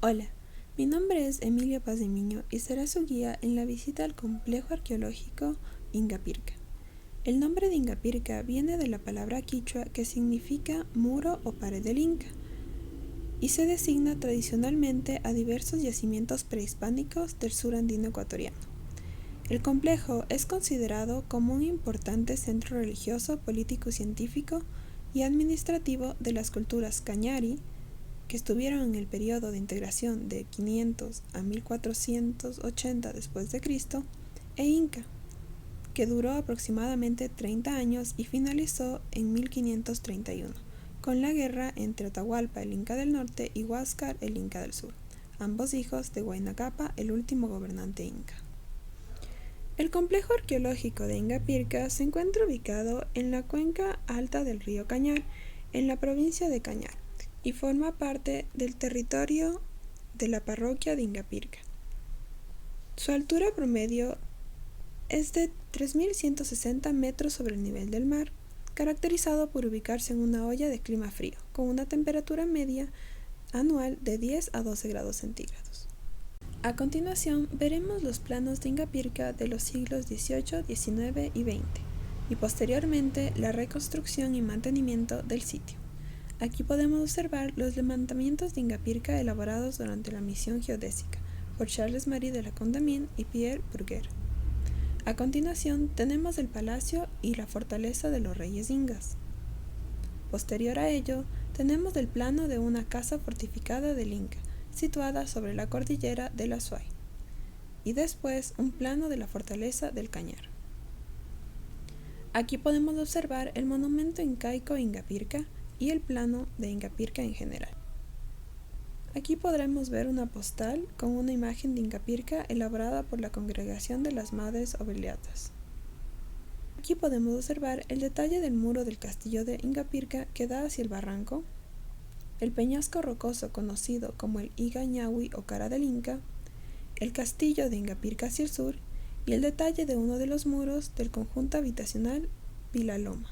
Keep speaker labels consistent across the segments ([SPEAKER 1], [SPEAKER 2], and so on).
[SPEAKER 1] Hola, mi nombre es Emilia Pazmiño y seré su guía en la visita al complejo arqueológico Ingapirca. El nombre de Ingapirca viene de la palabra quichua que significa muro o pared del Inca y se designa tradicionalmente a diversos yacimientos prehispánicos del sur andino ecuatoriano. El complejo es considerado como un importante centro religioso, político, científico y administrativo de las culturas cañari, que estuvieron en el periodo de integración de 500 a 1480 después de Cristo, e Inca, que duró aproximadamente 30 años y finalizó en 1531, con la guerra entre Atahualpa, el Inca del Norte, y Huáscar, el Inca del Sur, ambos hijos de Huayna Cápac, el último gobernante inca. El complejo arqueológico de Ingapirca se encuentra ubicado en la cuenca alta del río Cañar, en la provincia de Cañar, y forma parte del territorio de la parroquia de Ingapirca. Su altura promedio es de 3.160 metros sobre el nivel del mar, caracterizado por ubicarse en una olla de clima frío, con una temperatura media anual de 10 a 12 grados centígrados. A continuación veremos los planos de Ingapirca de los siglos XVIII, XIX y XX, y posteriormente la reconstrucción y mantenimiento del sitio. Aquí podemos observar los levantamientos de Ingapirca elaborados durante la misión geodésica por Charles-Marie de la Condamine y Pierre Bruguière. A continuación tenemos el palacio y la fortaleza de los reyes incas. Posterior a ello tenemos el plano de una casa fortificada del Inca, situada sobre la cordillera del Azuay, y después un plano de la fortaleza del Cañar. Aquí podemos observar el monumento incaico Ingapirca y el plano de Ingapirca en general. Aquí podremos ver una postal con una imagen de Ingapirca elaborada por la Congregación de las Madres Oblatas. Aquí podemos observar el detalle del muro del castillo de Ingapirca que da hacia el barranco, el peñasco rocoso conocido como el Iga Ñahui o cara del Inca, el castillo de Ingapirca hacia el sur y el detalle de uno de los muros del conjunto habitacional Pilaloma.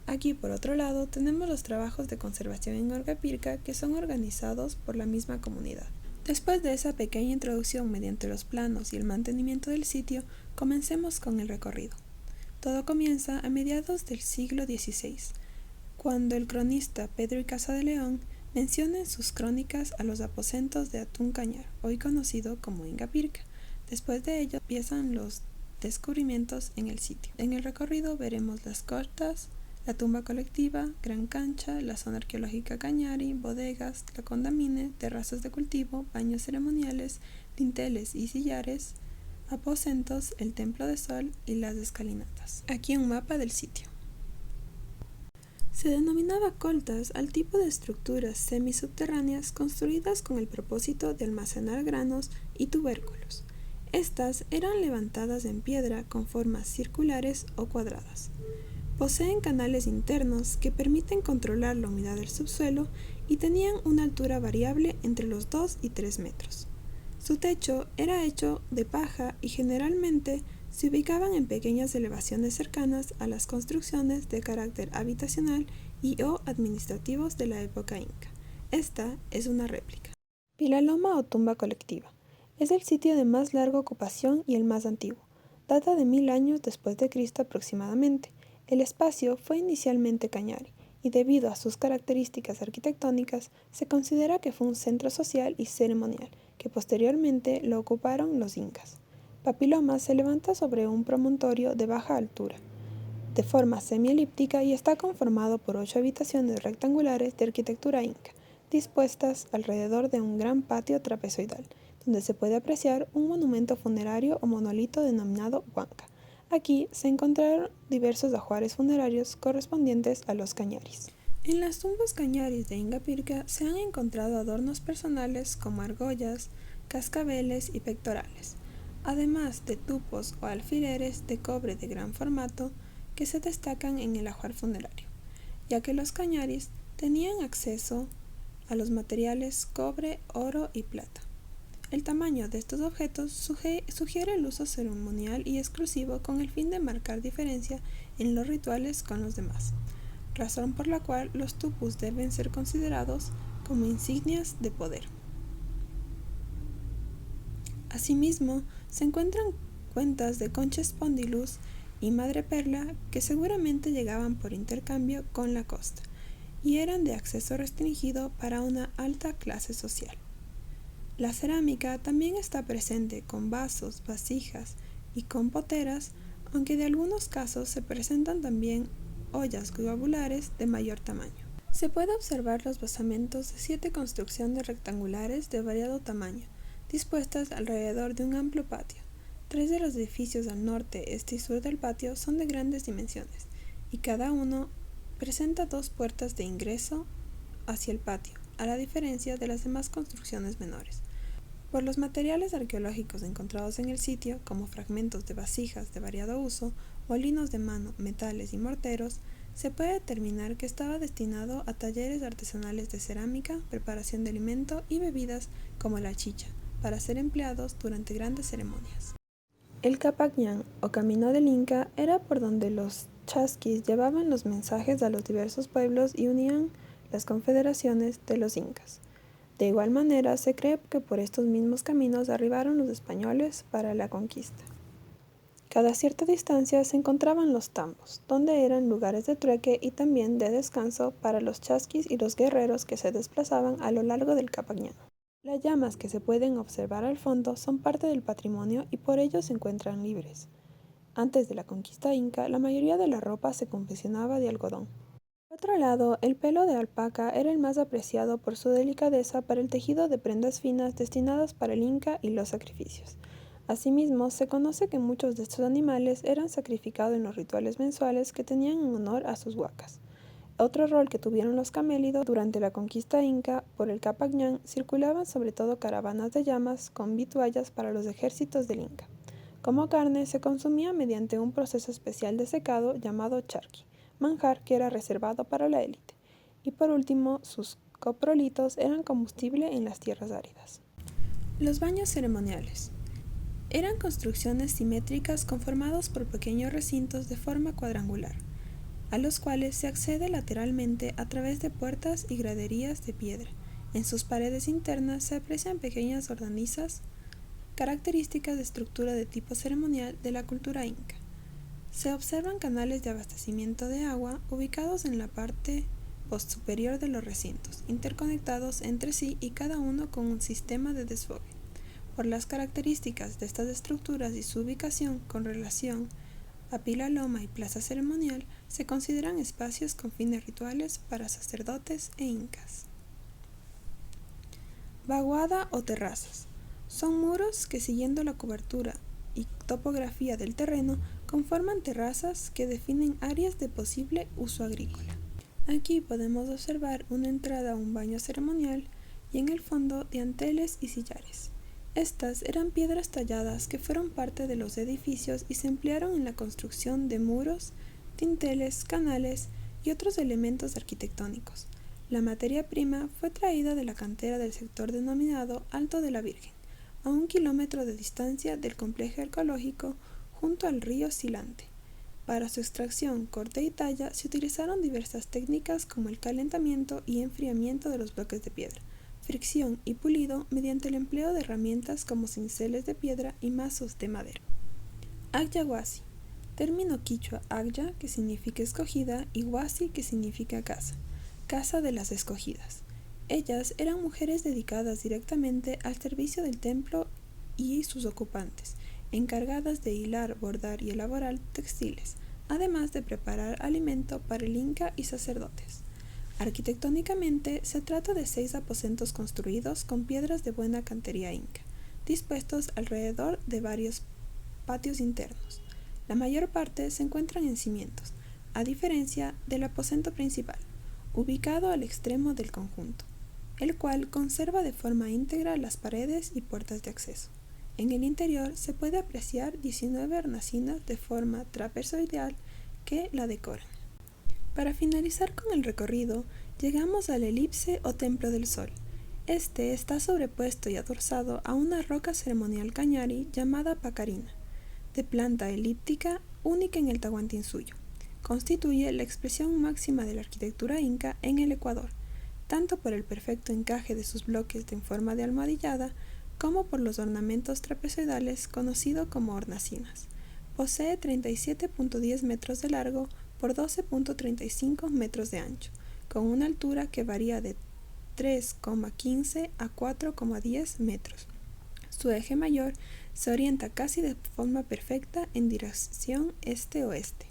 [SPEAKER 1] Aquí, por otro lado, tenemos los trabajos de conservación en Ingapirca que son organizados por la misma comunidad. Después de esa pequeña introducción mediante los planos y el mantenimiento del sitio, comencemos con el recorrido. Todo comienza a mediados del siglo XVI, cuando el cronista Pedro y Casa de León menciona en sus crónicas a los aposentos de Atún Cañar, hoy conocido como Ingapirca. Después de ello empiezan los descubrimientos en el sitio. En el recorrido veremos las cortas, la tumba colectiva, gran cancha, la zona arqueológica Cañari, bodegas, la Condamine, terrazas de cultivo, baños ceremoniales, dinteles y sillares, aposentos, el templo de sol y las escalinatas. Aquí un mapa del sitio. Se denominaba coltas al tipo de estructuras semisubterráneas construidas con el propósito de almacenar granos y tubérculos. Estas eran levantadas en piedra con formas circulares o cuadradas. Poseen canales internos que permiten controlar la humedad del subsuelo y tenían una altura variable entre los 2 y 3 metros. Su techo era hecho de paja y generalmente se ubicaban en pequeñas elevaciones cercanas a las construcciones de carácter habitacional y o administrativos de la época inca. Esta es una réplica. Pilaloma o tumba colectiva. Es el sitio de más larga ocupación y el más antiguo. Data de 1000 años después de Cristo aproximadamente. El espacio fue inicialmente cañari y debido a sus características arquitectónicas se considera que fue un centro social y ceremonial que posteriormente lo ocuparon los incas. Papiloma se levanta sobre un promontorio de baja altura, de forma semielíptica y está conformado por 8 habitaciones rectangulares de arquitectura inca, dispuestas alrededor de un gran patio trapezoidal, donde se puede apreciar un monumento funerario o monolito denominado huanca. Aquí se encontraron diversos ajuares funerarios correspondientes a los cañaris. En las tumbas cañaris de Ingapirca se han encontrado adornos personales como argollas, cascabeles y pectorales, además de tupos o alfileres de cobre de gran formato que se destacan en el ajuar funerario, ya que los cañaris tenían acceso a los materiales cobre, oro y plata. El tamaño de estos objetos sugiere el uso ceremonial y exclusivo con el fin de marcar diferencia en los rituales con los demás, razón por la cual los tupus deben ser considerados como insignias de poder. Asimismo, se encuentran cuentas de concha spondylus y madreperla que seguramente llegaban por intercambio con la costa y eran de acceso restringido para una alta clase social. La cerámica también está presente con vasos, vasijas y con poteras, aunque de algunos casos se presentan también ollas globulares de mayor tamaño. Se puede observar los basamentos de 7 construcciones rectangulares de variado tamaño, dispuestas alrededor de un amplio patio. 3 de los edificios al norte, este y sur del patio son de grandes dimensiones, y cada uno presenta 2 puertas de ingreso hacia el patio, a la diferencia de las demás construcciones menores. Por los materiales arqueológicos encontrados en el sitio, como fragmentos de vasijas de variado uso, molinos de mano, metales y morteros, se puede determinar que estaba destinado a talleres artesanales de cerámica, preparación de alimento y bebidas como la chicha, para ser empleados durante grandes ceremonias. El Capacñán, o Camino del Inca, era por donde los chasquis llevaban los mensajes a los diversos pueblos y unían las confederaciones de los incas. De igual manera, se cree que por estos mismos caminos arribaron los españoles para la conquista. Cada cierta distancia se encontraban los tambos, donde eran lugares de trueque y también de descanso para los chasquis y los guerreros que se desplazaban a lo largo del Capacñán. Las llamas que se pueden observar al fondo son parte del patrimonio y por ello se encuentran libres. Antes de la conquista inca, la mayoría de la ropa se confeccionaba de algodón. Por otro lado, el pelo de alpaca era el más apreciado por su delicadeza para el tejido de prendas finas destinadas para el inca y los sacrificios. Asimismo, se conoce que muchos de estos animales eran sacrificados en los rituales mensuales que tenían en honor a sus huacas. Otro rol que tuvieron los camélidos durante la conquista inca por el Capacñán, circulaban sobre todo caravanas de llamas con vituallas para los ejércitos del inca. Como carne, se consumía mediante un proceso especial de secado llamado charqui, manjar que era reservado para la élite. Y por último, sus coprolitos eran combustible en las tierras áridas. Los baños ceremoniales eran construcciones simétricas conformados por pequeños recintos de forma cuadrangular, a los cuales se accede lateralmente a través de puertas y graderías de piedra. En sus paredes internas se aprecian pequeñas hornalizas, características de estructura de tipo ceremonial de la cultura inca. Se observan canales de abastecimiento de agua ubicados en la parte postsuperior de los recintos, interconectados entre sí y cada uno con un sistema de desfogue. Por las características de estas estructuras y su ubicación con relación a pila loma y plaza ceremonial, se consideran espacios con fines rituales para sacerdotes e incas. Vaguada o terrazas. Son muros que, siguiendo la cobertura y topografía del terreno, conforman terrazas que definen áreas de posible uso agrícola. Aquí podemos observar una entrada a un baño ceremonial y en el fondo dianteles y sillares. Estas eran piedras talladas que fueron parte de los edificios y se emplearon en la construcción de muros, dinteles, canales y otros elementos arquitectónicos. La materia prima fue traída de la cantera del sector denominado Alto de la Virgen, a 1 kilómetro de distancia del complejo arqueológico junto al río Silante. Para su extracción, corte y talla se utilizaron diversas técnicas como el calentamiento y enfriamiento de los bloques de piedra, fricción y pulido mediante el empleo de herramientas como cinceles de piedra y mazos de madera. Agya Huasi, término quichua Agya, que significa escogida, y Huasi, que significa casa, casa de las escogidas. Ellas eran mujeres dedicadas directamente al servicio del templo y sus ocupantes, encargadas de hilar, bordar y elaborar textiles, además de preparar alimento para el inca y sacerdotes. Arquitectónicamente, se trata de 6 aposentos construidos con piedras de buena cantería inca, dispuestos alrededor de varios patios internos. La mayor parte se encuentran en cimientos, a diferencia del aposento principal, ubicado al extremo del conjunto, el cual conserva de forma íntegra las paredes y puertas de acceso. En el interior se puede apreciar 19 hornacinas de forma trapezoidal que la decoran. Para finalizar con el recorrido, llegamos al elipse o templo del sol. Este está sobrepuesto y adorsado a una roca ceremonial cañari llamada pacarina, de planta elíptica única en el Tahuantinsuyo. Constituye la expresión máxima de la arquitectura inca en el Ecuador, tanto por el perfecto encaje de sus bloques en forma de almohadillada, como por los ornamentos trapezoidales conocidos como hornacinas. Posee 37.10 metros de largo por 12.35 metros de ancho, con una altura que varía de 3,15 a 4,10 metros. Su eje mayor se orienta casi de forma perfecta en dirección este-oeste.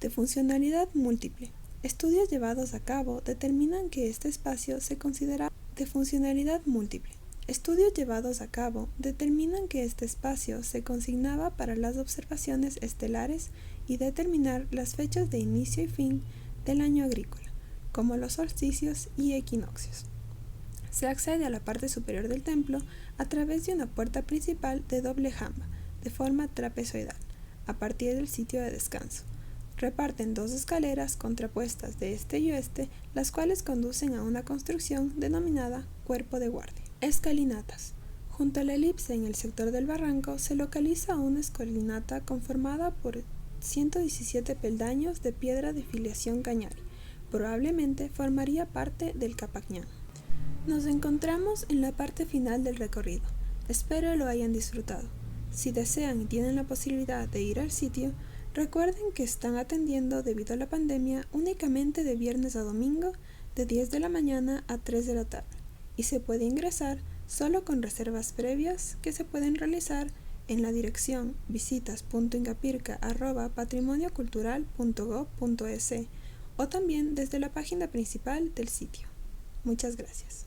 [SPEAKER 1] De funcionalidad múltiple. Estudios llevados a cabo determinan que este espacio se considera de funcionalidad múltiple. Estudios llevados a cabo determinan que este espacio se consignaba para las observaciones estelares y determinar las fechas de inicio y fin del año agrícola, como los solsticios y equinoccios. Se accede a la parte superior del templo a través de una puerta principal de doble jamba, de forma trapezoidal, a partir del sitio de descanso. Reparten dos escaleras contrapuestas de este y oeste, las cuales conducen a una construcción denominada cuerpo de guardia. Escalinatas. Junto a la elipse en el sector del barranco se localiza una escalinata conformada por 117 peldaños de piedra de filiación cañari. Probablemente formaría parte del Capañán. Nos encontramos en la parte final del recorrido. Espero lo hayan disfrutado. Si desean y tienen la posibilidad de ir al sitio, recuerden que están atendiendo debido a la pandemia únicamente de viernes a domingo de 10 de la mañana a 3 de la tarde y se puede ingresar solo con reservas previas que se pueden realizar en la dirección visitas.ingapirca@patrimoniocultural.gov.es o también desde la página principal del sitio. Muchas gracias.